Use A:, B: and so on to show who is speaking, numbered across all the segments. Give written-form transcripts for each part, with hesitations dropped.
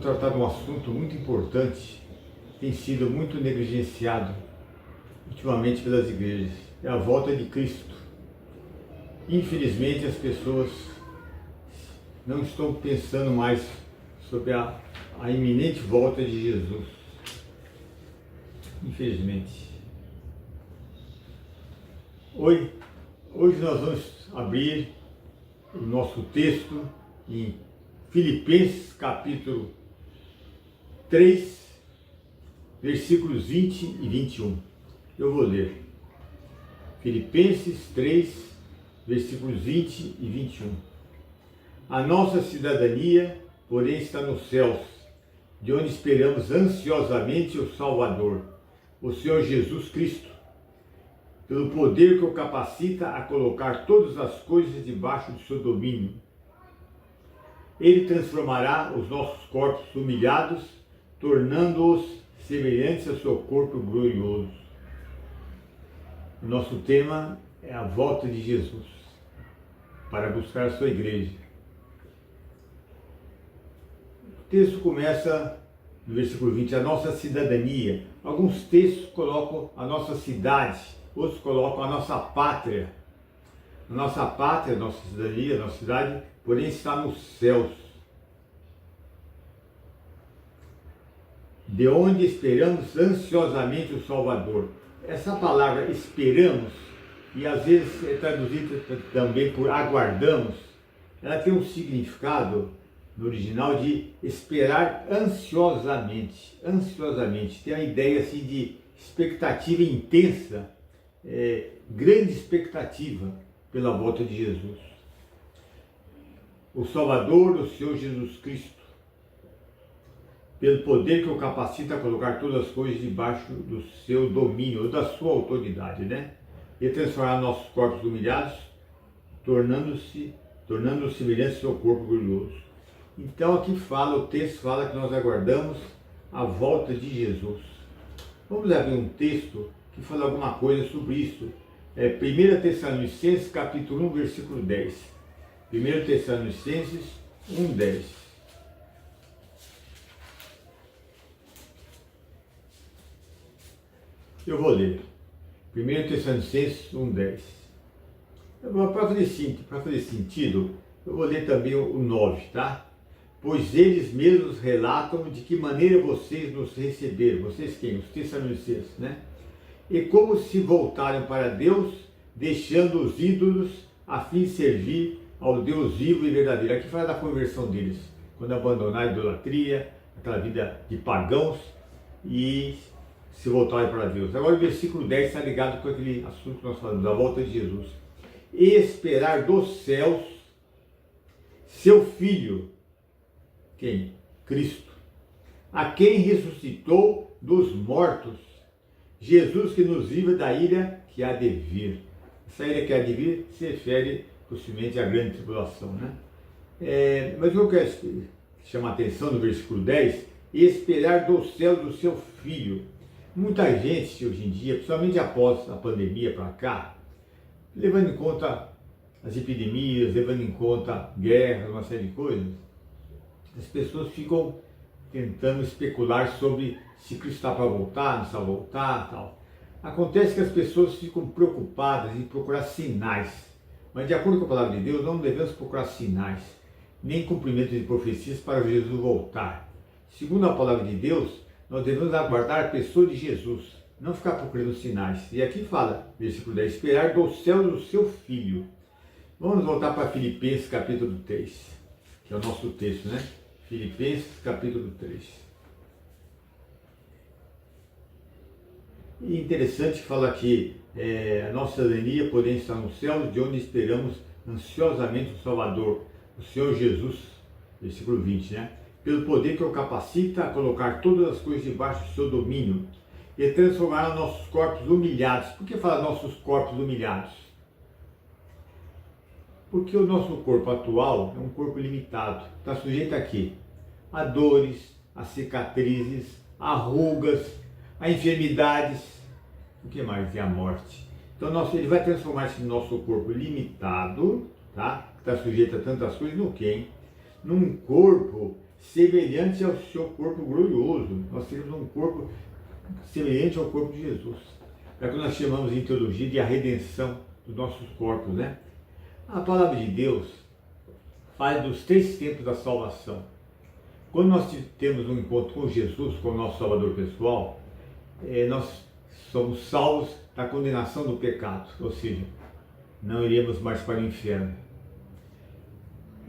A: tratar de um assunto muito importante, tem sido muito negligenciado ultimamente pelas igrejas, é a volta de Cristo. Infelizmente as pessoas não estão pensando mais sobre a iminente volta de Jesus. Infelizmente. Hoje nós vamos abrir o nosso texto em Filipenses capítulo 3, versículos 20 e 21. Eu vou ler. Filipenses 3, versículos 20 e 21. A nossa cidadania, porém, está nos céus, de onde esperamos ansiosamente o Salvador, o Senhor Jesus Cristo, pelo poder que o capacita a colocar todas as coisas debaixo do seu domínio. Ele transformará os nossos corpos humilhados, tornando-os semelhantes ao seu corpo glorioso. O nosso tema é a volta de Jesus para buscar a sua igreja. O texto começa no versículo 20, a nossa cidadania. Alguns textos colocam a nossa cidade, outros colocam a nossa pátria. A nossa pátria, a nossa cidadania, a nossa cidade, porém está nos céus, de onde esperamos ansiosamente o Salvador. Essa palavra esperamos, e às vezes é traduzida também por aguardamos, ela tem um significado no original de esperar ansiosamente. Ansiosamente, tem a ideia assim de expectativa intensa, grande expectativa pela volta de Jesus. O Salvador, o Senhor Jesus Cristo, pelo poder que o capacita a colocar todas as coisas debaixo do seu domínio, ou da sua autoridade, né? E transformar nossos corpos humilhados, tornando-os semelhantes ao seu corpo glorioso. Então aqui o texto fala que nós aguardamos a volta de Jesus. Vamos abrir um texto que fala alguma coisa sobre isso. 1 Tessalonicenses capítulo 1, versículo 10. 1 Tessalonicenses 1, 10. Eu vou ler. 1 Tessalonicenses 1, 10. Para fazer sentido, eu vou ler também o 9, tá? Pois eles mesmos relatam de que maneira vocês nos receberam. Vocês quem? Os Tessalonicenses, né? E como se voltaram para Deus, deixando os ídolos a fim de servir ao Deus vivo e verdadeiro. Aqui fala da conversão deles, quando abandonaram a idolatria, aquela vida de pagãos e se voltarem para Deus. Agora o versículo 10 está ligado com aquele assunto que nós falamos, a volta de Jesus. E esperar dos céus seu Filho, quem? Cristo, a quem ressuscitou dos mortos, Jesus que nos livra da ira que há de vir. Essa ira que há de vir se refere possivelmente à grande tribulação, né? Mas eu quero chamar a atenção no versículo 10, e esperar do céu do seu Filho. Muita gente hoje em dia, principalmente após a pandemia para cá, levando em conta as epidemias, levando em conta guerras, uma série de coisas, as pessoas ficam tentando especular sobre se Cristo está para voltar, não está para voltar, tal. Acontece que as pessoas ficam preocupadas em procurar sinais, mas de acordo com a palavra de Deus, não devemos procurar sinais, nem cumprimento de profecias para Jesus voltar. Segundo a palavra de Deus, nós devemos aguardar a pessoa de Jesus, não ficar procurando sinais. E aqui fala, versículo 10, esperar do céu do seu Filho. Vamos voltar para Filipenses capítulo 3, que é o nosso texto, né? Filipenses capítulo 3. E interessante que fala aqui, a nossa cidadania, porém, está no céu, de onde esperamos ansiosamente o Salvador, o Senhor Jesus, versículo 20, né? Pelo poder que o capacita a colocar todas as coisas debaixo do seu domínio e transformar nossos corpos humilhados. Por que fala nossos corpos humilhados? Porque o nosso corpo atual é um corpo limitado, está sujeito a quê? A dores, a cicatrizes, a rugas, a enfermidades, o que mais? E a morte. Então ele vai transformar esse nosso corpo limitado, tá? Que está sujeito a tantas coisas, no quê? Num corpo semelhante ao seu corpo glorioso. Nós teremos um corpo semelhante ao corpo de Jesus. É o que nós chamamos em teologia de a redenção dos nossos corpos, né? A palavra de Deus fala dos 3 tempos da salvação. Quando nós temos um encontro com Jesus, com o nosso Salvador pessoal, nós somos salvos da condenação do pecado, ou seja, não iremos mais para o inferno.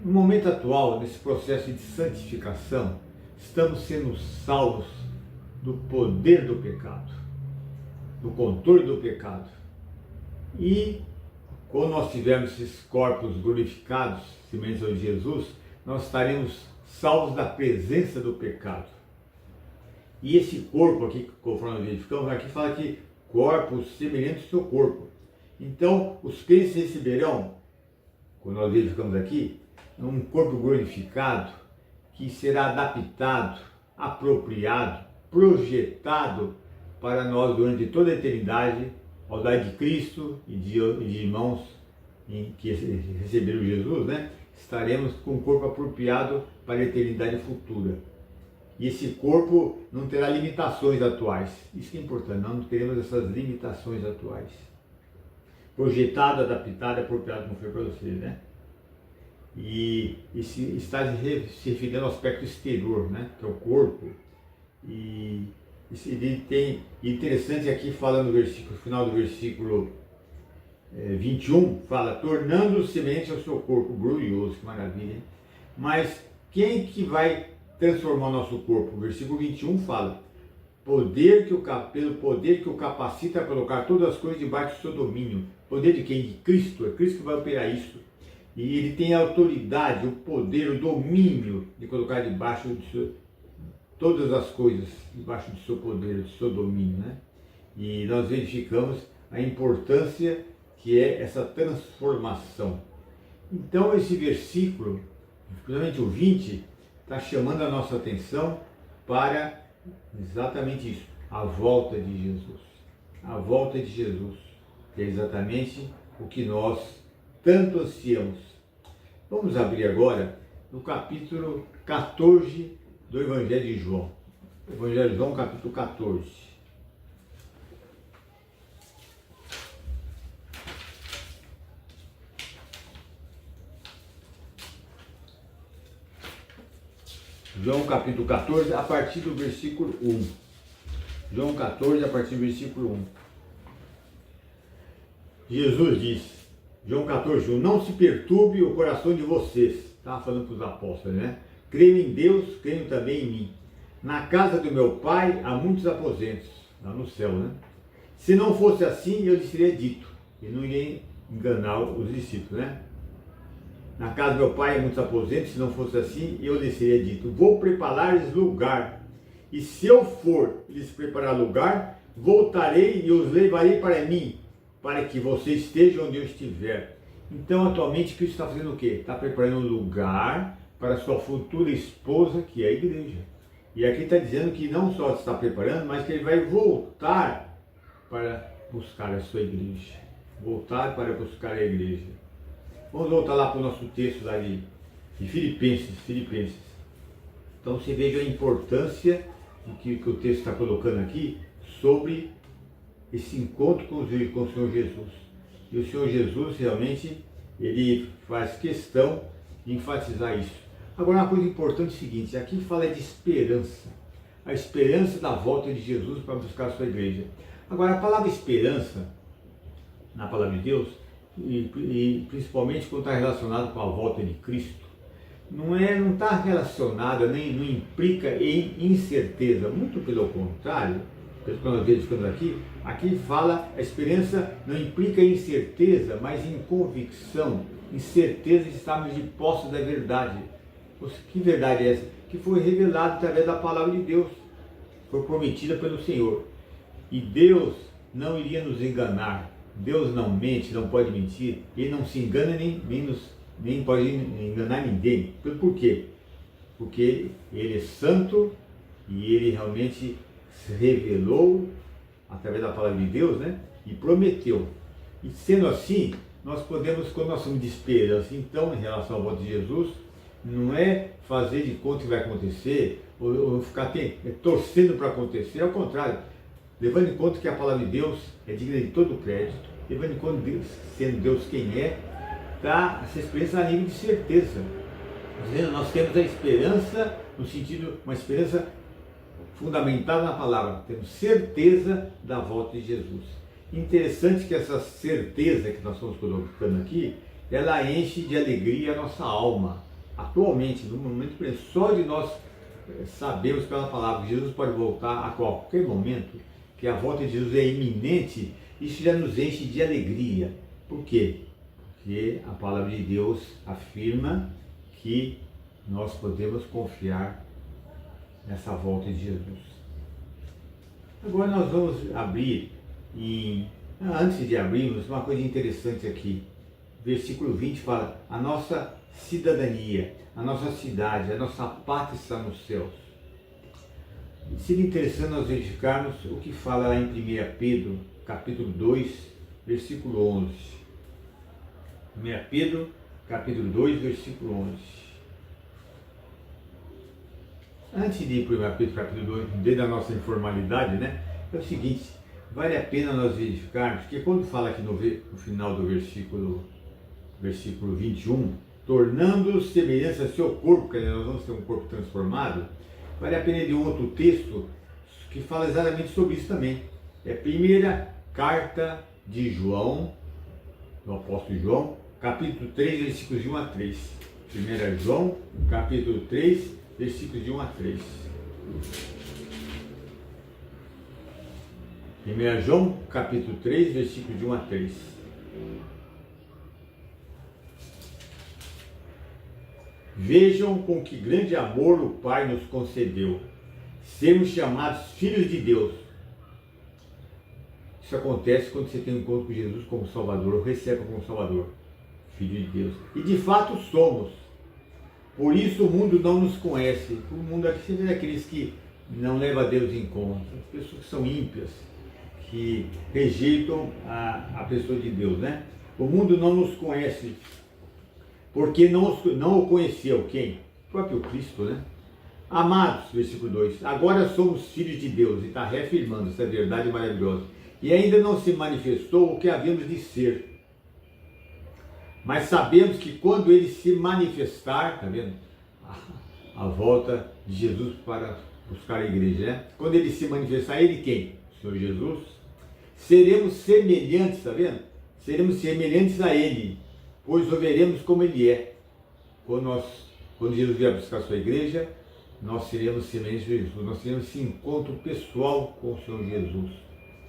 A: No momento atual, nesse processo de santificação, estamos sendo salvos do poder do pecado, do controle do pecado. E quando nós tivermos esses corpos glorificados, semelhantes ao de Jesus, nós estaremos salvos da presença do pecado. E esse corpo aqui, conforme nós verificamos, aqui fala que corpos semelhantes ao seu corpo. Então, os crentes receberão, quando nós verificamos aqui, um corpo glorificado que será adaptado, apropriado, projetado para nós durante toda a eternidade, ao lado de Cristo e de irmãos que receberam Jesus, né? Estaremos com um corpo apropriado para a eternidade futura. E esse corpo não terá limitações atuais. Isso que é importante, nós não teremos essas limitações atuais. Projetado, adaptado, apropriado, como foi para vocês, né? E está se referindo ao aspecto exterior, né? Que é o corpo. E ele tem interessante aqui, fala no final do versículo 21, fala, tornando-se semelhante ao seu corpo glorioso, que maravilha, hein? Mas quem que vai transformar o nosso corpo? O versículo 21 fala, pelo poder que o capacita a colocar todas as coisas debaixo do seu domínio. Poder de quem? De Cristo. É Cristo que vai operar isso. E ele tem a autoridade, o poder, o domínio de colocar debaixo de todas as coisas, debaixo do seu poder, do seu domínio, né? E nós verificamos a importância que é essa transformação. Então esse versículo, principalmente o 20, está chamando a nossa atenção para exatamente isso, a volta de Jesus. A volta de Jesus, que é exatamente o que nós tanto ansiamos. Vamos abrir agora no capítulo 14 do Evangelho de João. Evangelho de João, capítulo 14. João capítulo 14, a partir do versículo 1. João 14, a partir do versículo 1. Jesus disse, João 14, 1, não se perturbe o coração de vocês. Estava falando para os apóstolos, né? Creio em Deus, creio também em mim. Na casa do meu pai há muitos aposentos, lá no céu, né? Se não fosse assim, eu lhes teria dito, e não iria enganar os discípulos, né? Na casa do meu pai há muitos aposentos, se não fosse assim, eu lhes teria dito, vou preparar-lhes lugar. E se eu for lhes preparar lugar, voltarei e os levarei para mim, para que vocês estejam onde eu estiver. Então, atualmente, Cristo está fazendo o quê? Está preparando um lugar para a sua futura esposa, que é a igreja. E aqui está dizendo que não só está preparando, mas que ele vai voltar para buscar a sua igreja. Voltar para buscar a igreja. Vamos voltar lá para o nosso texto lá de Filipenses. Então você veja a importância do que o texto está colocando aqui sobre esse encontro com o Senhor Jesus. E o Senhor Jesus realmente, ele faz questão de enfatizar isso. Agora, uma coisa importante é o seguinte, aqui fala de esperança. A esperança da volta de Jesus para buscar a sua igreja. Agora, a palavra esperança, na palavra de Deus, e principalmente quando está relacionado com a volta de Cristo, não está relacionada, nem não implica em incerteza, muito pelo contrário. Quando nós verificamos aqui fala, a esperança não implica em incerteza, mas em convicção, em certeza de estarmos de posse da verdade. Que verdade é essa? Que foi revelada através da palavra de Deus, foi prometida pelo Senhor. E Deus não iria nos enganar. Deus não mente, não pode mentir, Ele não se engana nem pode enganar ninguém. Por quê? Porque Ele é santo e Ele realmente se revelou através da palavra de Deus, né? E prometeu. E sendo assim, nós podemos, quando nós somos de esperança, então, em relação à volta de Jesus, não é fazer de conta que vai acontecer, ou ficar torcendo para acontecer, ao contrário, levando em conta que a palavra de Deus é digna de todo o crédito, levando em conta Deus, sendo Deus quem é, dá essa experiência a nível de certeza. Dizendo, nós temos a esperança, no sentido, uma esperança fundamentada na palavra, temos certeza da volta de Jesus. Interessante que essa certeza que nós estamos colocando aqui, ela enche de alegria a nossa alma. Atualmente, no momento presente, só de nós sabermos pela palavra que Jesus pode voltar a qualquer momento, que a volta de Jesus é iminente, isso já nos enche de alegria. Por quê? Porque a palavra de Deus afirma que nós podemos confiar nessa volta de Jesus. Agora nós vamos abrir, antes de abrirmos, uma coisa interessante aqui. Versículo 20 fala, a nossa cidadania, a nossa cidade, a nossa pátria está nos céus. Seria interessante nós verificarmos o que fala lá em 1 Pedro, capítulo 2, versículo 11. 1 Pedro, capítulo 2, versículo 11. Antes de ir para 1 Pedro, capítulo 2, desde a nossa informalidade, né? É o seguinte, vale a pena nós verificarmos, porque quando fala aqui no final do versículo 21, tornando semelhança ao seu corpo, que nós vamos ter um corpo transformado, vale a pena ir de um outro texto que fala exatamente sobre isso também. É a primeira carta de João, do apóstolo João, capítulo 3, versículos de 1 a 3. 1 João, capítulo 3, versículos de 1 a 3. 1 João, capítulo 3, versículos de 1 a 3. Vejam com que grande amor o Pai nos concedeu, sermos chamados filhos de Deus. Isso acontece quando você tem um encontro com Jesus como Salvador, ou recebe como Salvador, Filho de Deus. E de fato somos. Por isso o mundo não nos conhece. O mundo aqui é aqueles que não levam a Deus em conta, as pessoas que são ímpias, que rejeitam a pessoa de Deus, né? O mundo não nos conhece, porque não o conheceu. Quem? O próprio Cristo, né? Amados, versículo 2, agora somos filhos de Deus, e está reafirmando essa verdade maravilhosa. E ainda não se manifestou o que havíamos de ser. Mas sabemos que quando ele se manifestar, está vendo? A volta de Jesus para buscar a igreja, né? Quando ele se manifestar, ele quem? O Senhor Jesus. Seremos semelhantes, está vendo? Seremos semelhantes a ele, pois o veremos como ele é. Quando Jesus vier buscar a sua igreja, nós seremos semelhantes a Jesus. Nós teremos esse encontro pessoal com o Senhor Jesus.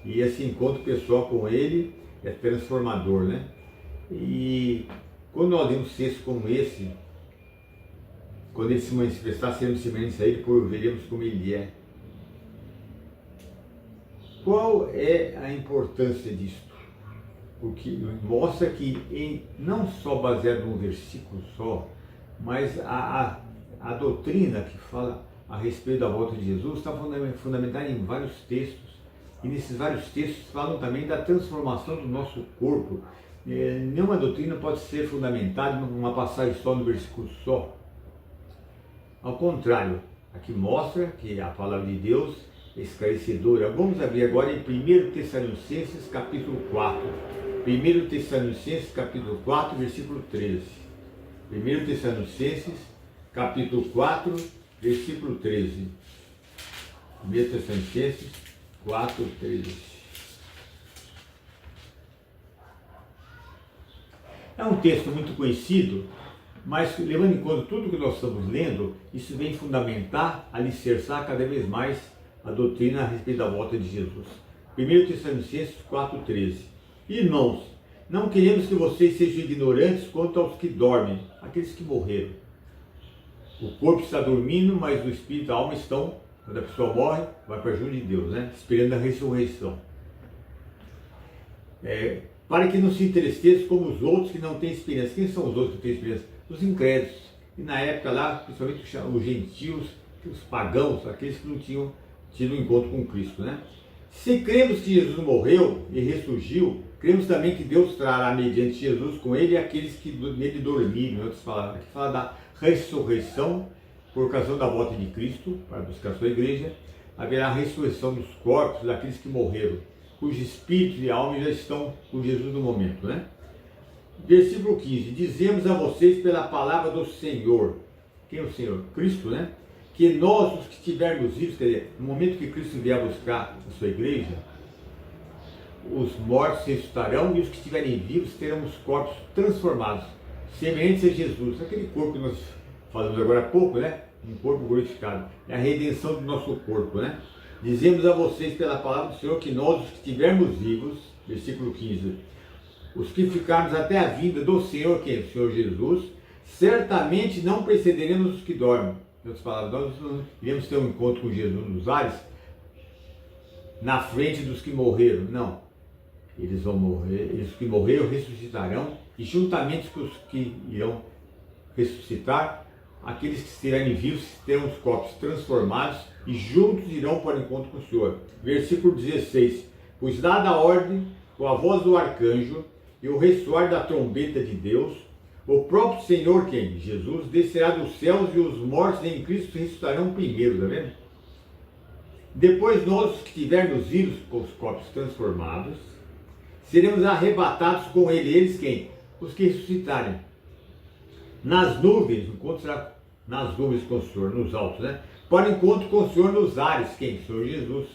A: E esse encontro pessoal com ele é transformador, né? E quando nós vemos textos como esse, quando ele se manifestar, seremos semelhantes a ele, pois o veremos como ele é. Qual é a importância disto? Porque mostra que não só baseado num versículo só, mas a doutrina que fala a respeito da volta de Jesus está fundamentada em vários textos. E nesses vários textos falam também da transformação do nosso corpo. Nenhuma doutrina pode ser fundamentada numa passagem só, no versículo só. Ao contrário, aqui mostra que a palavra de Deus é esclarecedora. Vamos abrir agora em 1 Tessalonicenses capítulo 4. 1 Tessalonicenses capítulo 4, versículo 13. 1 Tessalonicenses capítulo 4, versículo 13. 1 Tessalonicenses 4, 13. É um texto muito conhecido, mas levando em conta tudo que nós estamos lendo, isso vem fundamentar, alicerçar cada vez mais a doutrina a respeito da volta de Jesus. 1 Tessalonicenses 4, 13. Irmãos, não queremos que vocês sejam ignorantes quanto aos que dormem, aqueles que morreram. O corpo está dormindo, mas o espírito e a alma estão, quando a pessoa morre, vai para junto de Deus, né? Esperando a ressurreição. Para que não se entristeçam como os outros que não têm esperança. Quem são os outros que não têm esperança? Os incrédulos. E na época lá, principalmente os gentios, os pagãos, aqueles que não tinham tido um encontro com Cristo, né? Se cremos que Jesus morreu e ressurgiu, cremos também que Deus trará mediante Jesus com ele aqueles que nele dormiram. Em outras palavras, aqui fala da ressurreição por ocasião da volta de Cristo, para buscar a sua igreja. Haverá a ressurreição dos corpos daqueles que morreram, cujos espíritos e almas já estão com Jesus no momento, né? Versículo 15: dizemos a vocês pela palavra do Senhor. Quem é o Senhor? Cristo, né? Que nós, os que estivermos vivos, quer dizer, no momento que Cristo vier buscar a sua igreja, os mortos ressuscitarão e os que estiverem vivos terão os corpos transformados, semelhantes a Jesus. Aquele corpo que nós falamos agora há pouco, né? Um corpo glorificado. É a redenção do nosso corpo, né? Dizemos a vocês pela palavra do Senhor que nós, os que estivermos vivos, versículo 15, os que ficarmos até a vinda do Senhor, que é o Senhor Jesus, certamente não precederemos os que dormem. Em outras palavras, nós não iremos ter um encontro com Jesus nos ares, na frente dos que morreram. Não. Eles vão morrer, eles que morreram ressuscitarão, e juntamente com os que irão ressuscitar, aqueles que estiverem vivos terão os corpos transformados e juntos irão para o encontro com o Senhor. Versículo 16: pois dada a ordem, com a voz do arcanjo e o ressoar da trombeta de Deus, o próprio Senhor, quem? Jesus, descerá dos céus e os mortos em Cristo ressuscitarão primeiro, está vendo? Depois nós, os que estivermos vivos com os corpos transformados, seremos arrebatados com ele. Eles quem? Os que ressuscitarem. Nas nuvens, o encontro será nas nuvens com o Senhor, nos altos, né? Para o encontro com o Senhor nos ares, quem? O Senhor Jesus.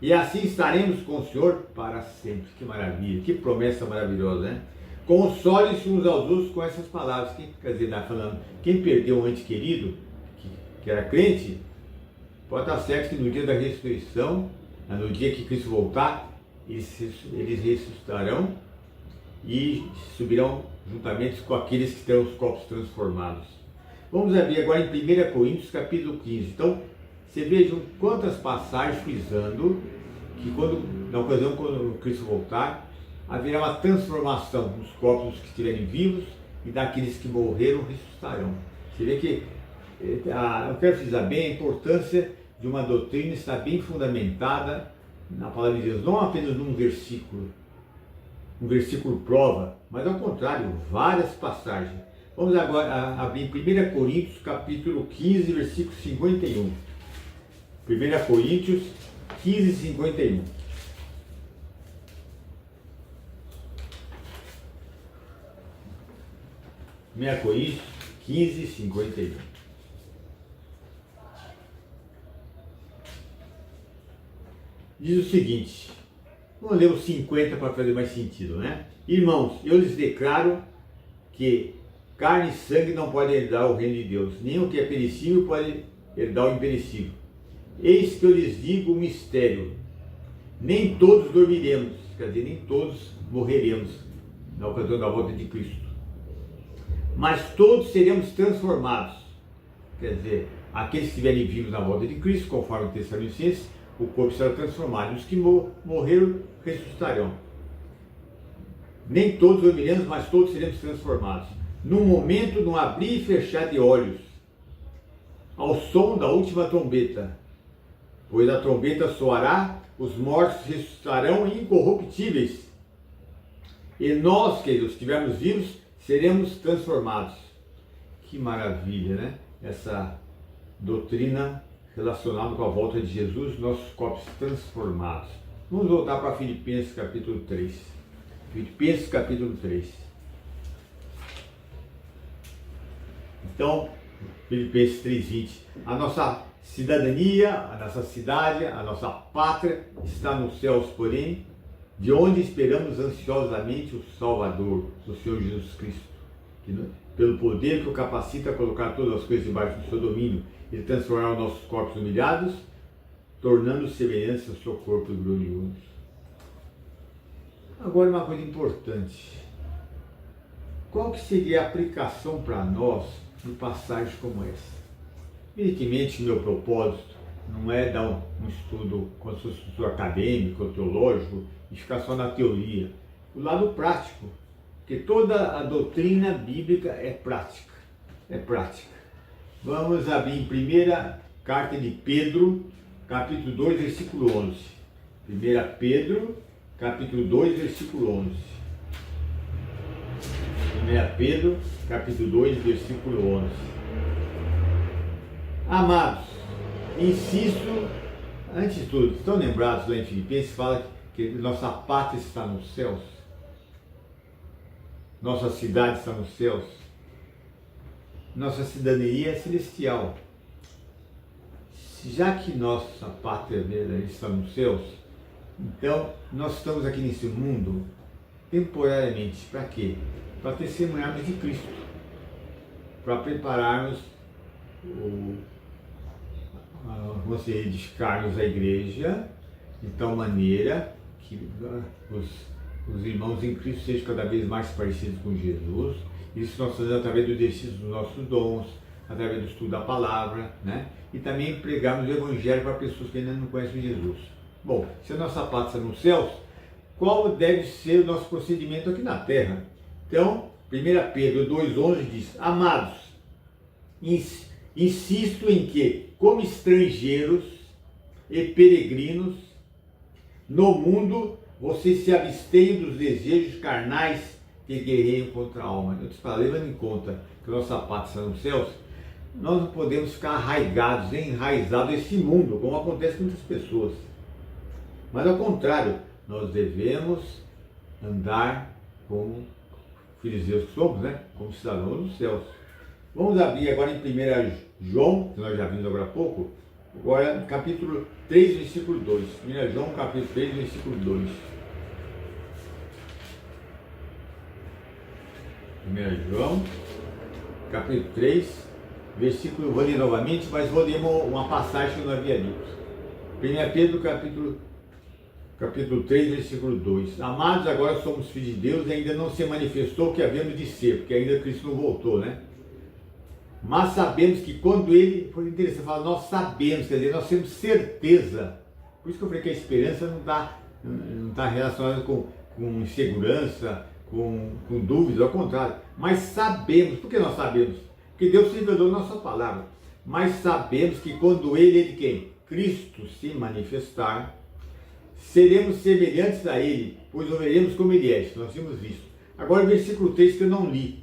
A: E assim estaremos com o Senhor para sempre. Que maravilha, que promessa maravilhosa, né? Console-se uns aos outros com essas palavras. Quer dizer, falando, quem perdeu um ente querido, que era crente, pode estar certo que no dia da ressurreição, no dia que Cristo voltar, eles ressuscitarão e subirão juntamente com aqueles que terão os corpos transformados. Vamos abrir agora em 1 Coríntios capítulo 15. Então, você veja quantas passagens frisando que na ocasião quando Cristo voltar, haverá uma transformação nos corpos dos que estiverem vivos e daqueles que morreram ressuscitarão. Você vê que eu quero frisar bem a importância de uma doutrina estar bem fundamentada na palavra de Deus, não apenas num versículo, um versículo prova, mas ao contrário, várias passagens. Vamos agora abrir em 1 Coríntios capítulo 15, versículo 51. 1 Coríntios 15, 51. Coríntios 15, 51. Diz o seguinte, vamos ler os 50 para fazer mais sentido, né? Irmãos, eu lhes declaro que carne e sangue não podem herdar o reino de Deus, nem o que é perecível pode herdar o imperecível. Eis que eu lhes digo o mistério, nem todos dormiremos, quer dizer, nem todos morreremos na ocasião da volta de Cristo, mas todos seremos transformados, quer dizer, aqueles que estiverem vivos na volta de Cristo, conforme o Tessalonicenses, o corpo será transformado, os que morreram ressuscitarão. Nem todos dormiremos, mas todos seremos transformados. Num momento, num abrir e fechar de olhos, ao som da última trombeta. Pois a trombeta soará, os mortos ressuscitarão incorruptíveis. E nós, que estivermos vivos, seremos transformados. Que maravilha, né? Essa doutrina relacionada com a volta de Jesus, nossos corpos transformados. Vamos voltar para Filipenses capítulo 3. Filipenses capítulo 3. Então, Filipenses 3:20. A nossa cidadania, a nossa cidade, a nossa pátria está nos céus, porém, de onde esperamos ansiosamente o Salvador, o Senhor Jesus Cristo, que, pelo poder que o capacita a colocar todas as coisas debaixo do seu domínio, ele transformará os nossos corpos humilhados, tornando-os semelhantes ao seu corpo glorioso. Agora, uma coisa importante. Qual que seria a aplicação para nós de passagens como essa? Evidentemente, meu propósito não é dar um estudo como se fosse um estudo acadêmico ou teológico e ficar só na teoria. O lado prático, porque toda a doutrina bíblica é prática. É prática. Vamos abrir em primeira carta de Pedro, capítulo 2, versículo 11. 1 Pedro, capítulo 2, versículo 11. 1 Pedro, capítulo 2, versículo 11. Amados, insisto, antes de tudo, estão lembrados lá em Filipenses, fala que nossa pátria está nos céus, nossa cidade está nos céus, nossa cidadania é celestial. Já que nossa pátria está nos céus, então nós estamos aqui nesse mundo temporariamente. Para quê? Para testemunharmos de Cristo, para prepararmos edificarmos a igreja de tal maneira que os irmãos em Cristo sejam cada vez mais parecidos com Jesus. Isso nós fazemos através do exercício dos nossos dons, através do estudo da palavra, né? E também pregarmos o Evangelho para pessoas que ainda não conhecem Jesus. Bom, se a nossa pátria está nos céus, qual deve ser o nosso procedimento aqui na terra? Então, 1 Pedro 2,11 diz: Amados, insisto em que, como estrangeiros e peregrinos no mundo, vocês se abstenham dos desejos carnais que guerreiam contra a alma. Eu te falo, levando em conta que a nossa pátria está nos céus, nós não podemos ficar arraigados, enraizados nesse mundo, como acontece com muitas pessoas. Mas ao contrário, nós devemos andar como filhos de Deus que somos, né? Como cidadãos dos céus. Vamos abrir agora em 1 João, que nós já vimos agora há pouco, agora capítulo 3, versículo 2. 1 João, capítulo 3, versículo 2. 1 João, capítulo 3, versículo, vou ler novamente, mas vou ler uma passagem que eu não havia lido. 1 Pedro, capítulo 3, versículo 2. Amados, agora somos filhos de Deus e ainda não se manifestou o que havemos de ser, porque ainda Cristo não voltou, né? Mas sabemos que quando Ele, foi interessante, fala, nós sabemos, quer dizer, nós temos certeza. Por isso que eu falei que a esperança não está relacionada com insegurança, com dúvidas, ao contrário. Mas sabemos, por que nós sabemos? Porque Deus se revelou na sua palavra. Mas sabemos que quando Ele quem? Cristo se manifestar, seremos semelhantes a Ele, pois o veremos como Ele é. Nós tínhamos visto. Agora o versículo 3 que eu não li.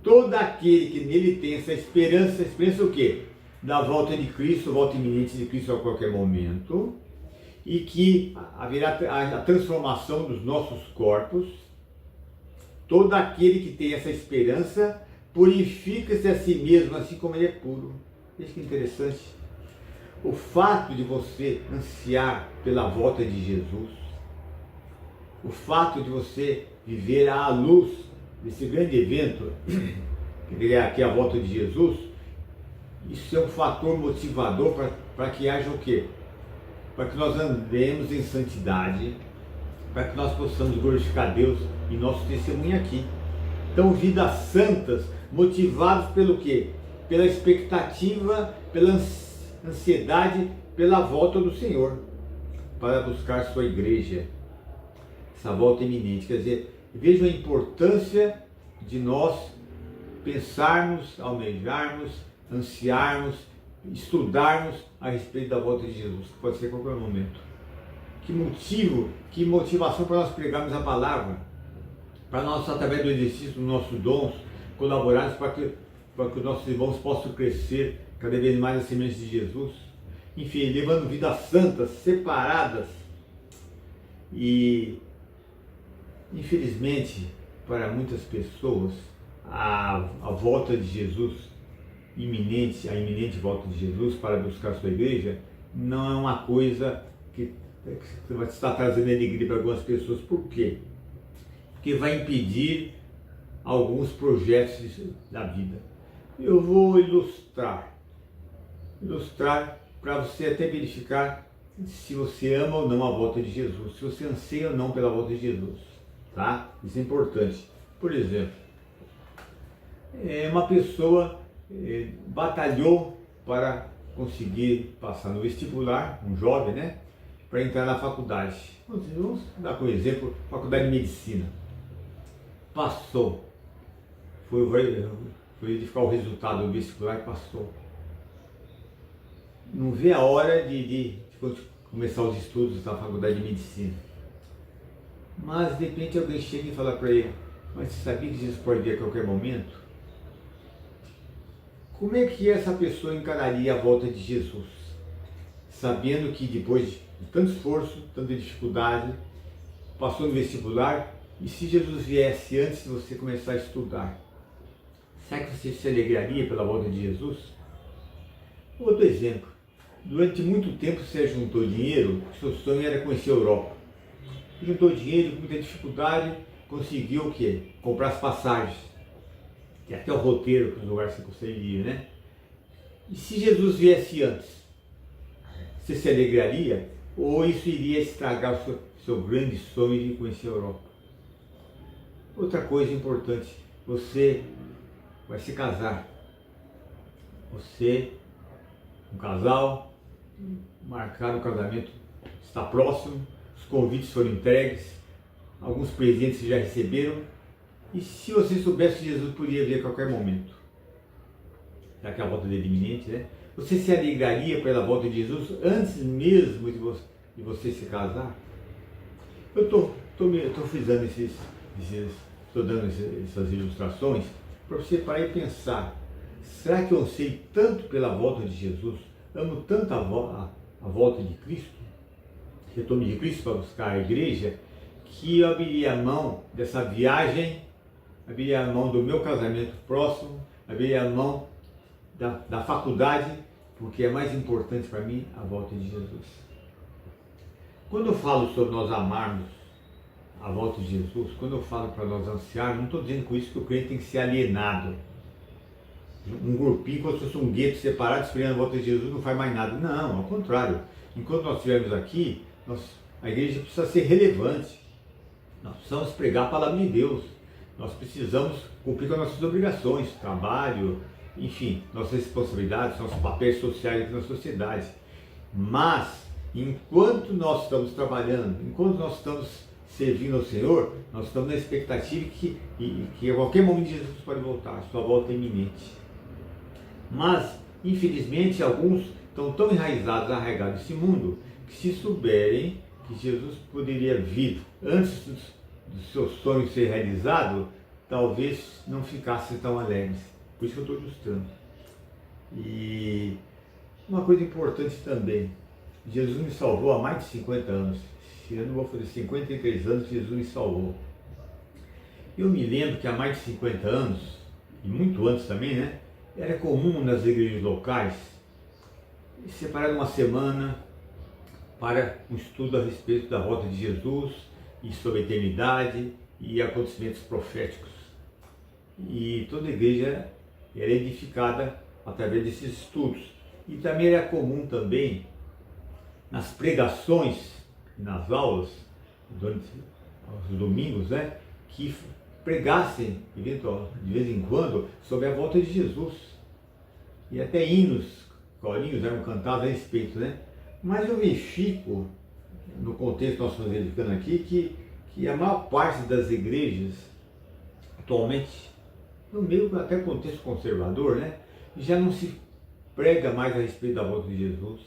A: Todo aquele que nele tem essa esperança o quê? Da volta de Cristo, volta iminente de Cristo a qualquer momento, e que haverá a transformação dos nossos corpos. Todo aquele que tem essa esperança purifica-se a si mesmo, assim como ele é puro. Veja que interessante. O fato de você ansiar pela volta de Jesus, o fato de você viver à luz desse grande evento, que é a volta de Jesus, isso é um fator motivador para que haja o quê? Para que nós andemos em santidade, para que nós possamos glorificar Deus em nosso testemunho aqui. Então, vidas santas, motivadas pelo quê? Pela expectativa, pela ansiedade, pela volta do Senhor, para buscar sua igreja, essa volta iminente. Quer dizer, vejam a importância de nós pensarmos, almejarmos, ansiarmos, estudarmos a respeito da volta de Jesus, que pode ser a qualquer momento. Que motivação para nós pregarmos a palavra, para nós, através do exercício dos nossos dons, colaborarmos para que os nossos irmãos possam crescer cada vez mais a semelhança de Jesus. Enfim, levando vidas santas, separadas. E infelizmente, para muitas pessoas, a volta de Jesus, a iminente volta de Jesus para buscar sua igreja, não é uma coisa que está trazendo alegria para algumas pessoas. Por quê? Porque vai impedir alguns projetos da vida. Eu vou ilustrar para você até verificar se você ama ou não a volta de Jesus, se você anseia ou não pela volta de Jesus, tá? Isso é importante. Por exemplo, uma pessoa batalhou para conseguir passar no vestibular, um jovem, né? Para entrar na faculdade. Vamos dar como exemplo, faculdade de medicina. Passou. Foi verificar o resultado do vestibular e passou. Não vê a hora de começar os estudos na faculdade de medicina. Mas de repente alguém chega e fala para ele: mas você sabia que Jesus pode vir a qualquer momento? Como é que essa pessoa encararia a volta de Jesus? Sabendo que depois de tanto esforço, tanta dificuldade, passou no vestibular, e se Jesus viesse antes de você começar a estudar, será que você se alegraria pela volta de Jesus? Outro exemplo, durante muito tempo você juntou dinheiro, seu sonho era conhecer a Europa. Juntou dinheiro com muita dificuldade, conseguiu o quê? Comprar as passagens, e até o roteiro para os lugares que você conseguiria, né? E se Jesus viesse antes, você se alegraria? Ou isso iria estragar o seu grande sonho de conhecer a Europa? Outra coisa importante, você vai se casar. Você, um casal, marcaram o casamento, está próximo, os convites foram entregues, alguns presentes já receberam. E se você soubesse que Jesus podia vir a qualquer momento? Já que a volta dele é iminente, né? Você se alegraria pela volta de Jesus antes mesmo de você se casar? Eu estou frisando estou dando essas ilustrações para você parar e pensar: será que eu sei tanto pela volta de Jesus, amo tanto a volta de Cristo, retorno de Cristo para buscar a igreja, que eu abriria a mão dessa viagem, abriria a mão do meu casamento próximo, abriria a mão da faculdade, porque é mais importante para mim a volta de Jesus. Quando eu falo sobre nós amarmos a volta de Jesus, quando eu falo para nós ansiarmos, não estou dizendo com isso que o crente tem que ser alienado. Um grupinho, como se fosse um gueto separado, esperando a volta de Jesus, não faz mais nada. Não, ao contrário. Enquanto nós estivermos aqui, a igreja precisa ser relevante. Nós precisamos pregar a palavra de Deus. Nós precisamos cumprir com as nossas obrigações, trabalho, enfim, nossas responsabilidades, nossos papéis sociais aqui na sociedade. Mas, enquanto nós estamos trabalhando, enquanto nós estamos servindo ao Senhor, nós estamos na expectativa que a qualquer momento Jesus pode voltar, sua volta é iminente. Mas, infelizmente, alguns estão tão enraizados, arraigados nesse mundo, que se souberem que Jesus poderia vir antes do seu sonho ser realizado, talvez não ficassem tão alegres. Por isso que eu estou ilustrando. E uma coisa importante também, Jesus me salvou há mais de 50 anos. Esse ano eu vou fazer 53 anos que Jesus me salvou. Eu me lembro que há mais de 50 anos, e muito antes também, né? Era comum nas igrejas locais separar uma semana para um estudo a respeito da volta de Jesus e sobre a eternidade e acontecimentos proféticos. E toda a igreja era edificada através desses estudos. E também era comum também nas pregações e nas aulas, durante os domingos, né, que pregassem de vez em quando sobre a volta de Jesus. E até hinos, corinhos eram cantados a respeito, né? Mas eu verifico, no contexto que nós estamos edificando aqui, que a maior parte das igrejas, atualmente, no meio até contexto conservador, né, já não se prega mais a respeito da volta de Jesus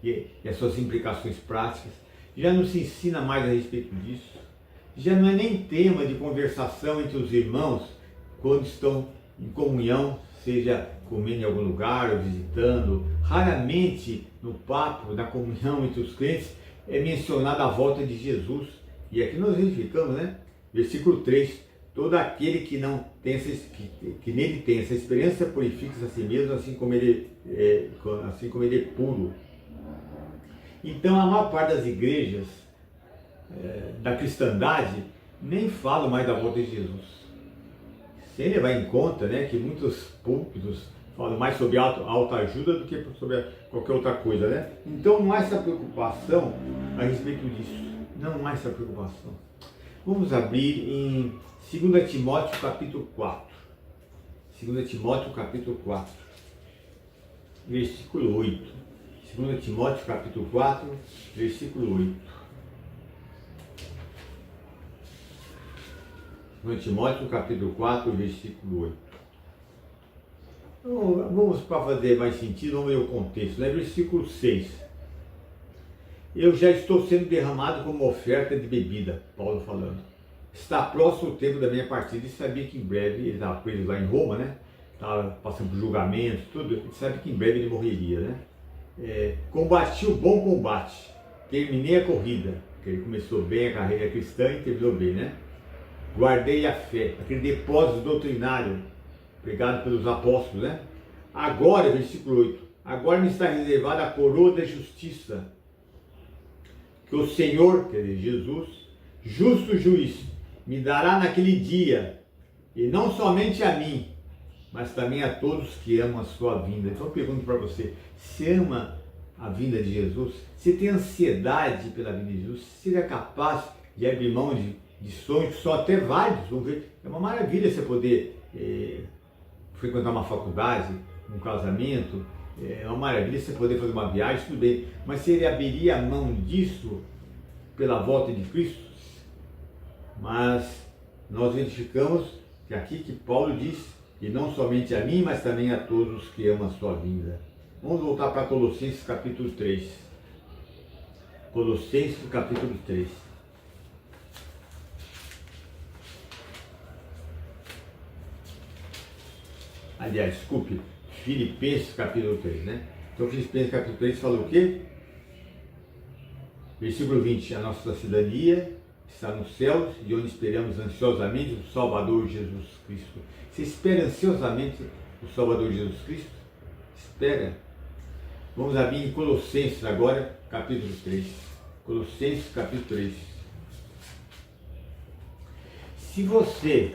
A: e as suas implicações práticas, já não se ensina mais a respeito disso, já não é nem tema de conversação entre os irmãos quando estão em comunhão, seja comendo em algum lugar ou visitando. Raramente no papo, na comunhão entre os crentes, é mencionada a volta de Jesus. E aqui nós verificamos, né? Versículo 3, todo aquele que não tem que nele tem essa experiência purifica-se a si mesmo, assim como ele é puro. Então a maior parte das igrejas da cristandade nem falam mais da volta de Jesus. Sem levar em conta, né, que muitos púlpitos falam mais sobre autoajuda do que sobre qualquer outra coisa, né? Então não há essa preocupação a respeito disso. Não há essa preocupação. Vamos abrir em 2 Timóteo capítulo 4. 2 Timóteo capítulo 4, versículo 8. 2 Timóteo capítulo 4, versículo 8. 2 Timóteo capítulo 4, versículo 8. Então, vamos, para fazer mais sentido, vamos ver o contexto, né? Versículo 6. Eu já estou sendo derramado como oferta de bebida, Paulo falando. Está próximo o tempo da minha partida, e sabia que em breve, ele estava preso lá em Roma, né? estava passando por julgamentos, tudo, ele sabe que em breve ele morreria, né? Combati o bom combate, terminei a corrida, porque ele começou bem a carreira cristã e terminou bem, né? Guardei a fé, aquele depósito doutrinário pregado pelos apóstolos, né? Agora, versículo 8, agora me está reservada a coroa da justiça, que o Senhor, quer dizer, Jesus, justo juiz, me dará naquele dia, e não somente a mim, mas também a todos que amam a sua vinda. Então eu pergunto para você, você ama a vinda de Jesus? Você tem ansiedade pela vinda de Jesus? Você seria capaz de abrir mão de sonhos que são até válidos? Vamos ver. É uma maravilha você poder frequentar uma faculdade, um casamento, é uma maravilha você poder fazer uma viagem, tudo bem. Mas você abriria a mão disso pela volta de Cristo? Mas nós verificamos que aqui que Paulo diz, e não somente a mim, mas também a todos que amam a sua vinda. Vamos voltar para Colossenses capítulo 3. Colossenses capítulo 3. Aliás, desculpe, Filipenses capítulo 3, né? Então Filipenses capítulo 3 fala o quê? Versículo 20, a nossa cidadania está nos céus, de onde esperamos ansiosamente o Salvador Jesus Cristo. Você espera ansiosamente o Salvador Jesus Cristo? Espera. Vamos abrir em Colossenses agora, capítulo 3. Colossenses capítulo 3. Se você,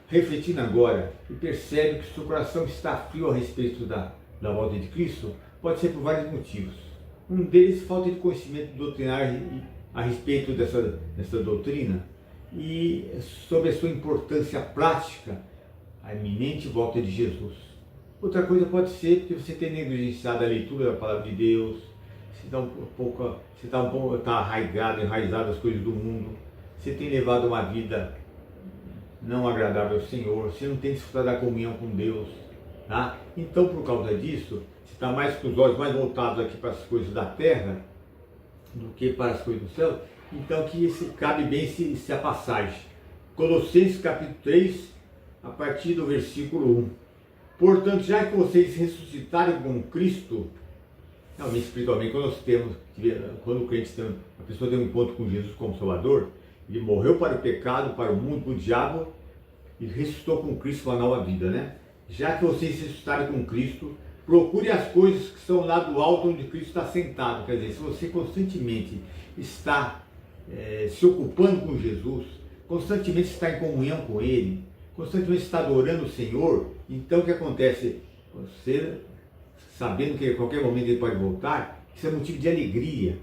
A: refletindo agora, e percebe que seu coração está frio a respeito da volta de Cristo, pode ser por vários motivos. Um deles, falta de conhecimento doutrinário a respeito dessa doutrina e sobre a sua importância prática, a iminente volta de Jesus. Outra coisa pode ser porque você tem negligenciado a leitura da palavra de Deus, você está enraizado às coisas do mundo, você tem levado uma vida não agradável ao Senhor, você não tem desfrutado da comunhão com Deus, tá? Então, por causa disso, você está mais com os olhos mais voltados aqui para as coisas da terra do que para as coisas do céu. Então, que cabe bem essa passagem. Colossenses capítulo 3, a partir do versículo 1. Portanto, já que vocês ressuscitaram com Cristo, realmente espiritualmente, quando o crente a pessoa tem um encontro com Jesus como Salvador, ele morreu para o pecado, para o mundo, para o diabo, e ressuscitou com Cristo para a nova vida, né? Já que vocês ressuscitaram com Cristo, procure as coisas que são lá do alto onde Cristo está sentado. Quer dizer, se você constantemente está se ocupando com Jesus, constantemente está em comunhão com Ele, constantemente está adorando o Senhor, então o que acontece? Você, sabendo que a qualquer momento Ele pode voltar, isso é motivo de alegria,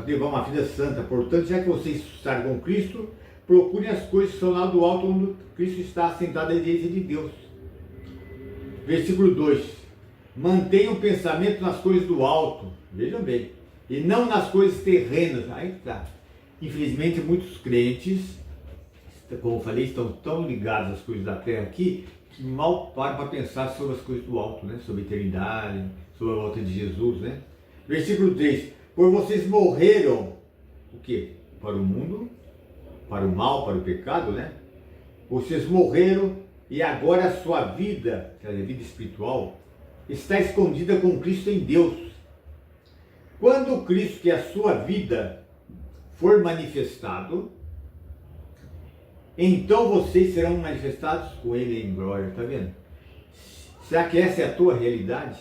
A: levar uma vida santa. Portanto, já que vocês ressuscitaram com Cristo, procurem as coisas que são lá do alto onde Cristo está assentado à direita de Deus. Versículo 2. Mantenham o pensamento nas coisas do alto, vejam bem, e não nas coisas terrenas. Aí está. Infelizmente, muitos crentes, como eu falei, estão tão ligados às coisas da terra aqui, que mal param para pensar sobre as coisas do alto, né? Sobre a eternidade, sobre a volta de Jesus, né? Versículo 3. Por vocês morreram, o quê? Para o mundo, para o mal, para o pecado, né? Vocês morreram e agora a sua vida, quer dizer, vida espiritual, está escondida com Cristo em Deus. Quando Cristo, que é a sua vida, for manifestado, então vocês serão manifestados com Ele em glória, tá vendo? Será que essa é a tua realidade?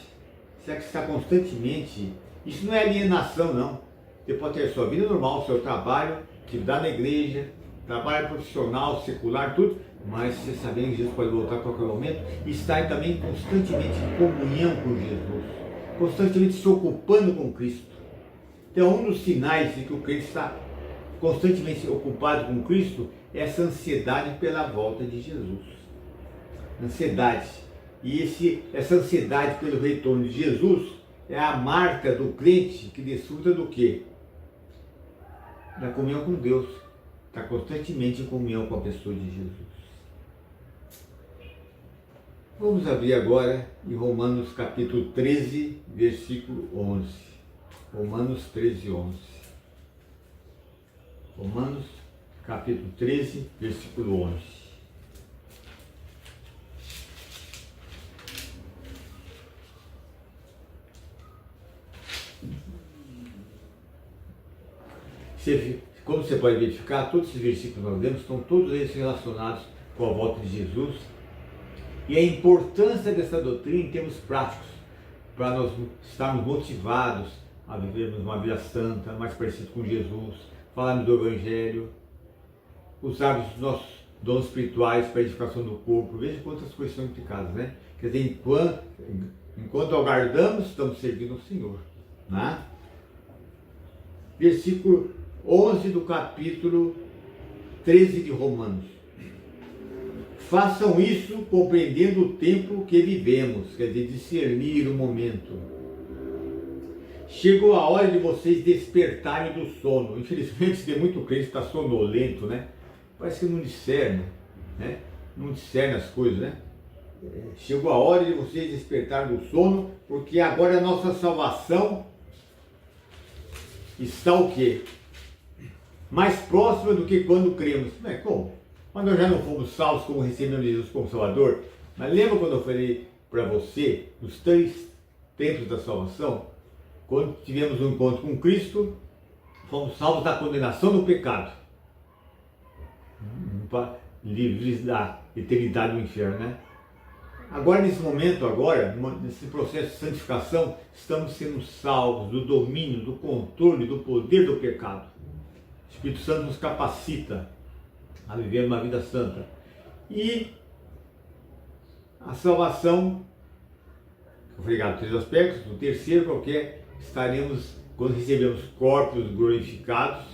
A: Será que você está constantemente... Isso não é alienação, não. Você pode ter a sua vida normal, o seu trabalho, atividade na igreja, trabalho profissional, secular, tudo, mas você sabendo que Jesus pode voltar a qualquer momento, e estar também constantemente em comunhão com Jesus, constantemente se ocupando com Cristo. Então, um dos sinais de que o crente está constantemente ocupado com Cristo é essa ansiedade pela volta de Jesus. Ansiedade. E essa ansiedade pelo retorno de Jesus é a marca do crente que desfruta do quê? Da comunhão com Deus. Está constantemente em comunhão com a pessoa de Jesus. Vamos abrir agora em Romanos capítulo 13, versículo 11. Romanos 13, 11. Romanos capítulo 13, versículo 11. Como você pode verificar, todos esses versículos que nós lemos estão todos eles relacionados com a volta de Jesus e a importância dessa doutrina em termos práticos, para nós estarmos motivados a vivermos uma vida santa, mais parecida com Jesus, falarmos do Evangelho, usarmos os nossos dons espirituais para a edificação do corpo. Veja quantas coisas são implicadas, né? Quer dizer, enquanto aguardamos, estamos servindo ao Senhor, né? Versículo 11 do capítulo 13 de Romanos. Façam isso compreendendo o tempo que vivemos, quer dizer, discernir o momento. Chegou a hora de vocês despertarem do sono. Infelizmente, tem muito crente que está sonolento, né? Parece que não discerne, né? Não discerne as coisas, né? Chegou a hora de vocês despertarem do sono, porque agora a nossa salvação está o quê? Mais próxima do que quando cremos. Mas como? Mas nós já não fomos salvos como recebemos Jesus como Salvador? Mas lembra quando eu falei para você, os 3 tempos da salvação? Quando tivemos um encontro com Cristo, fomos salvos da condenação do pecado, livres da eternidade do inferno, né? Agora, nesse momento, nesse processo de santificação, estamos sendo salvos do domínio, do controle, do poder do pecado. O Espírito Santo nos capacita a viver uma vida santa. E a salvação, obrigado, 3 aspectos. O terceiro, qualquer, estaremos, quando recebemos corpos glorificados,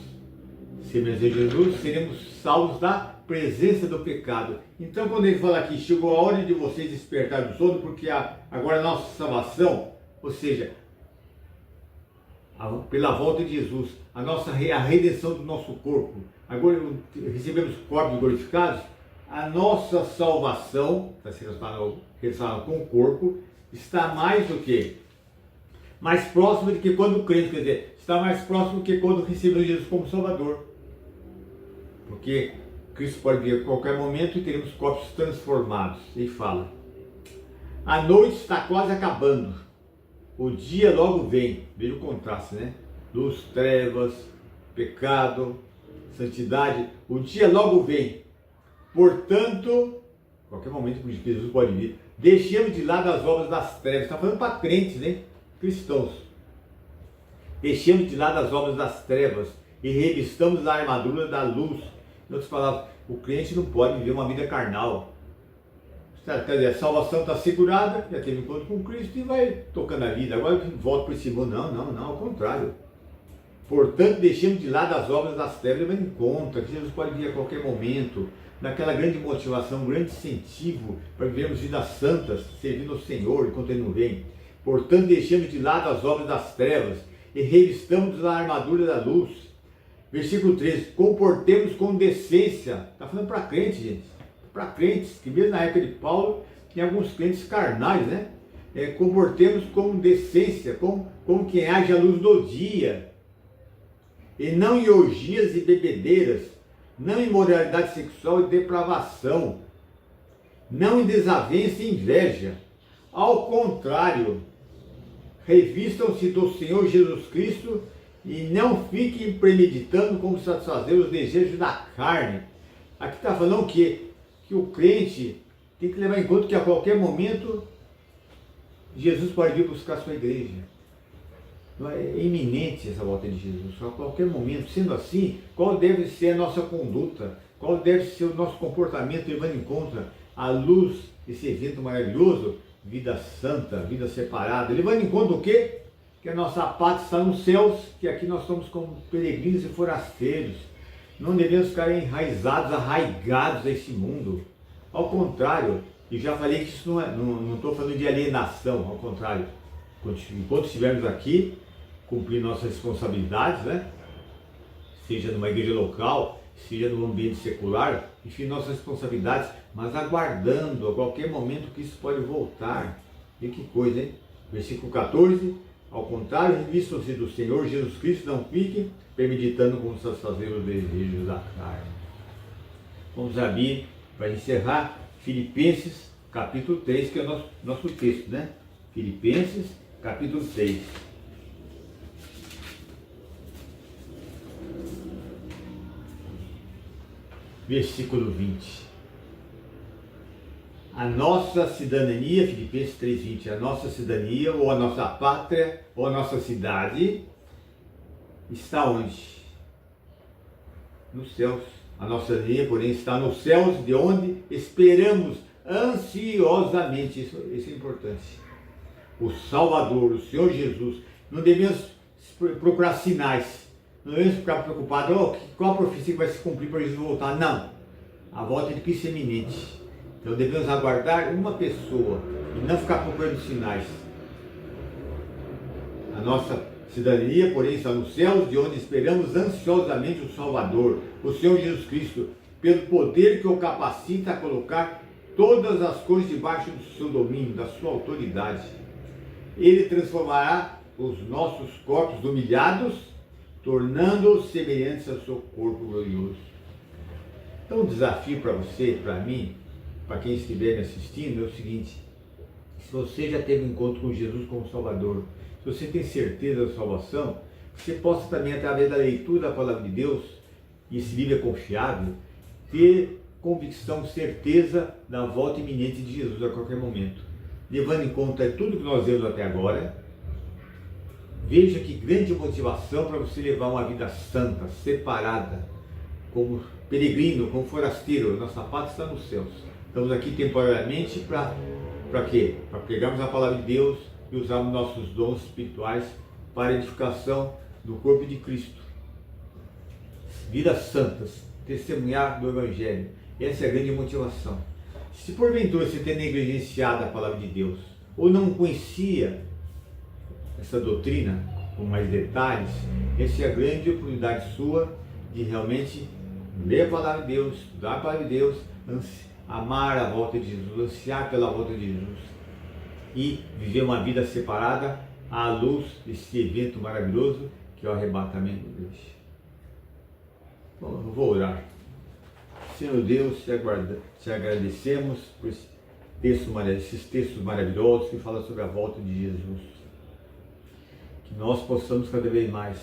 A: semelhantes a Jesus, seremos salvos da presença do pecado. Então, quando ele fala aqui, chegou a hora de vocês despertar do sono, porque agora a nossa salvação, ou seja, pela volta de Jesus, a redenção do nosso corpo, agora recebemos corpos glorificados, a nossa salvação, está sendo relacionada com o corpo, está mais do que? Mais próximo do que quando cremos, quer dizer, está mais próximo do que quando recebemos Jesus como Salvador. Porque Cristo pode vir a qualquer momento e teremos corpos transformados. Ele fala, a noite está quase acabando, o dia logo vem. Veja o contraste, né? Luz, trevas, pecado, santidade, o dia logo vem. Portanto, a qualquer momento que Jesus pode vir, deixemos de lado as obras das trevas. Está falando para crentes, né? Cristãos. Deixemos de lado as obras das trevas e revistamos a armadura da luz. Em outras palavras, o crente não pode viver uma vida carnal. Quer dizer, a salvação está segurada, já teve encontro com Cristo e vai tocando a vida. Agora volta para esse mundo. Não, ao contrário. Portanto, deixemos de lado as obras das trevas, levando em conta que Jesus pode vir a qualquer momento, naquela grande motivação, um grande incentivo para vivermos vidas santas, servindo ao Senhor enquanto Ele não vem. Portanto, deixemos de lado as obras das trevas e revistamos a armadura da luz. Versículo 13, comportemos com decência. Está falando para crentes, gente. Para crentes, que mesmo na época de Paulo, tem alguns crentes carnais, né? Comportemos com decência, como quem age à luz do dia. E não em orgias e bebedeiras, não em moralidade sexual e depravação, não em desavença e inveja. Ao contrário, revistam-se do Senhor Jesus Cristo e não fiquem premeditando como satisfazer os desejos da carne. Aqui está falando que o crente tem que levar em conta que a qualquer momento Jesus pode vir buscar a sua igreja. É iminente essa volta de Jesus, a qualquer momento. Sendo assim, qual deve ser a nossa conduta? Qual deve ser o nosso comportamento, levando em conta a luz desse evento maravilhoso? Vida santa, vida separada, levando em conta o quê? Que a nossa pátria está nos céus, que aqui nós somos como peregrinos e forasteiros. Não devemos ficar enraizados, arraigados a esse mundo. Ao contrário, e já falei que isso não estou falando de alienação, ao contrário. Enquanto estivermos aqui, cumprir nossas responsabilidades, né? Seja numa igreja local, seja no ambiente secular, enfim, nossas responsabilidades, mas aguardando a qualquer momento que isso pode voltar. E que coisa, hein? Versículo 14, ao contrário, revistam-se do Senhor Jesus Cristo, não fiquem premeditando como satisfazer os desejos da carne. Vamos abrir, para encerrar, Filipenses, capítulo 3, que é o nosso texto, né? Filipenses, capítulo 3. versículo 20. A nossa cidadania, Filipenses 3:20, a nossa cidadania, ou a nossa pátria, ou a nossa cidade, está onde? Nos céus. A nossa cidadania, porém, está nos céus, de onde esperamos ansiosamente. Isso é importante. O Salvador, o Senhor Jesus. Não devemos procurar sinais. Não devemos ficar preocupados, qual a profecia que vai se cumprir para Jesus voltar. Não. A volta de Cristo é iminente. Então devemos aguardar uma pessoa e não ficar procurando sinais. A nossa cidadania, porém, está nos céus, de onde esperamos ansiosamente o Salvador, o Senhor Jesus Cristo, pelo poder que o capacita a colocar todas as coisas debaixo do seu domínio, da sua autoridade. Ele transformará os nossos corpos humilhados, tornando-os semelhantes ao seu corpo glorioso. Então o desafio para você, para mim, para quem estiver me assistindo, é o seguinte: se você já teve um encontro com Jesus como Salvador, se você tem certeza da salvação, você possa também, através da leitura da Palavra de Deus, e esse livro é confiável, ter convicção, certeza da volta iminente de Jesus a qualquer momento. Levando em conta tudo que nós vemos até agora, veja que grande motivação para você levar uma vida santa, separada, como peregrino, como forasteiro. Nossa pátria está nos céus. Estamos aqui temporariamente para quê? Para pegarmos a palavra de Deus e usarmos nossos dons espirituais para a edificação do corpo de Cristo. Vidas santas, testemunhar do Evangelho. Essa é a grande motivação. Se porventura você tem negligenciado a palavra de Deus, ou não conhecia essa doutrina com mais detalhes, essa é a grande oportunidade sua de realmente ler a palavra de Deus, estudar a palavra de Deus, amar a volta de Jesus, ansiar pela volta de Jesus e viver uma vida separada à luz desse evento maravilhoso que é o arrebatamento da igreja. Bom, eu vou orar. Senhor Deus, te agradecemos por esses textos maravilhosos que falam sobre a volta de Jesus. Que nós possamos cada vez mais,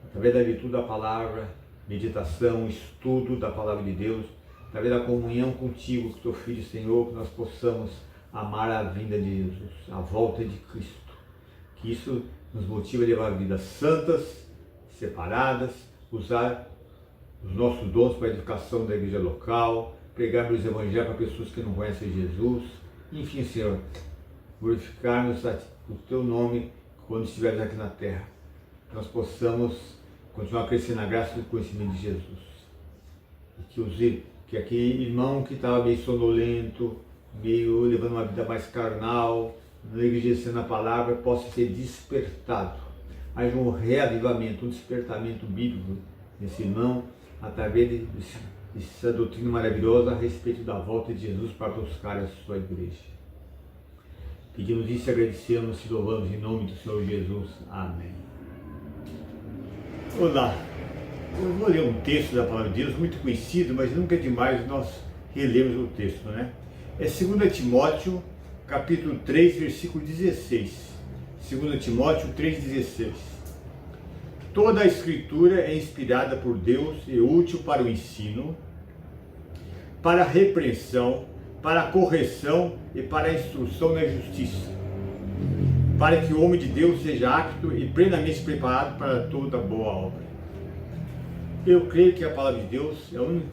A: através da leitura da palavra, meditação, estudo da palavra de Deus, através da comunhão contigo, com teu Filho, Senhor, que nós possamos amar a vinda de Jesus, a volta de Cristo. Que isso nos motive a levar vidas santas, separadas, usar os nossos dons para a educação da igreja local, pregar os evangelhos para pessoas que não conhecem Jesus. Enfim, Senhor, glorificarmos o teu nome quando estivermos aqui na terra. Que nós possamos continuar crescendo na graça do conhecimento de Jesus. Que aquele irmão que estava meio sonolento, meio levando uma vida mais carnal, negligenciando a palavra, possa ser despertado. Haja um reavivamento, um despertamento bíblico nesse irmão, através dessa doutrina maravilhosa a respeito da volta de Jesus para buscar a sua igreja. Pedimos isso e agradecemos e louvamos em nome do Senhor Jesus. Amém. Olá, eu vou ler um texto da palavra de Deus muito conhecido, mas nunca é demais nós relermos o texto, né? É 2 Timóteo, capítulo 3, versículo 16. 2 Timóteo 3,16. Toda a Escritura é inspirada por Deus e útil para o ensino, para a repreensão, para a correção e para a instrução na justiça, para que o homem de Deus seja apto e plenamente preparado para toda boa obra. Eu creio que a palavra de Deus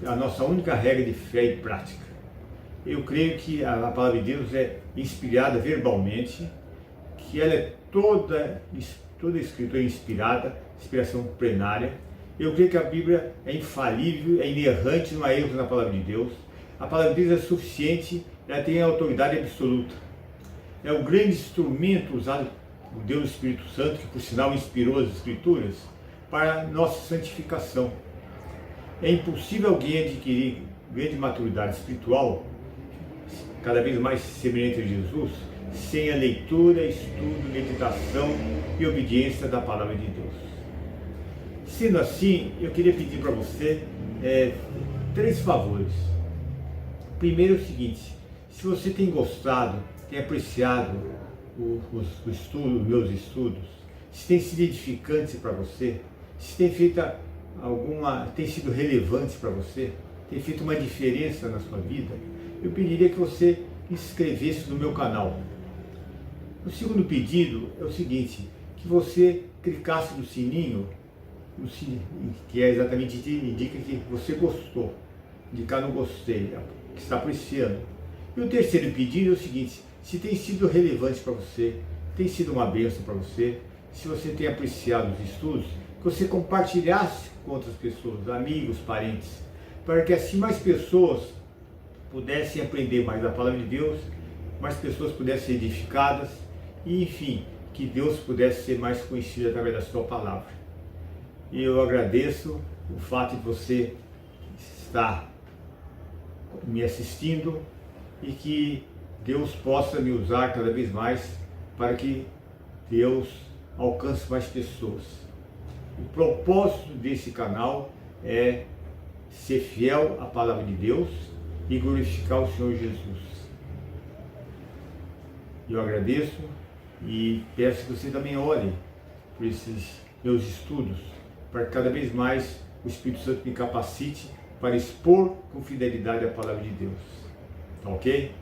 A: é a nossa única regra de fé e prática. Eu creio que a palavra de Deus é inspirada verbalmente, que ela é toda escritura inspirada, inspiração plenária. Eu creio que a Bíblia é infalível, é inerrante, não há erros na palavra de Deus. A palavra de Deus é suficiente, ela tem autoridade absoluta. É o grande instrumento usado por Deus Espírito Santo, que por sinal inspirou as Escrituras, para nossa santificação. É impossível alguém adquirir grande maturidade espiritual, cada vez mais semelhante a Jesus, sem a leitura, estudo, meditação e obediência da palavra de Deus. Sendo assim, eu queria pedir para você 3 favores. Primeiro é o seguinte: se você tem gostado, tem apreciado os meus estudos, se tem sido edificante para você, se tem feito tem sido relevante para você, tem feito uma diferença na sua vida, eu pediria que você se inscrevesse no meu canal. O segundo pedido é o seguinte, que você clicasse no sininho, que é exatamente indica que você gostou, indicar no gostei, que está apreciando. E o terceiro pedido é o seguinte, se tem sido relevante para você, tem sido uma bênção para você, se você tem apreciado os estudos, que você compartilhasse com outras pessoas, amigos, parentes, para que assim mais pessoas pudessem aprender mais da palavra de Deus, mais pessoas pudessem ser edificadas e, enfim, que Deus pudesse ser mais conhecido através da sua palavra. E eu agradeço o fato de você estar me assistindo e que Deus possa me usar cada vez mais para que Deus alcance mais pessoas. O propósito desse canal é ser fiel à palavra de Deus e glorificar o Senhor Jesus. Eu agradeço e peço que você também ore por esses meus estudos, para que cada vez mais o Espírito Santo me capacite para expor com fidelidade a palavra de Deus. Tá ok?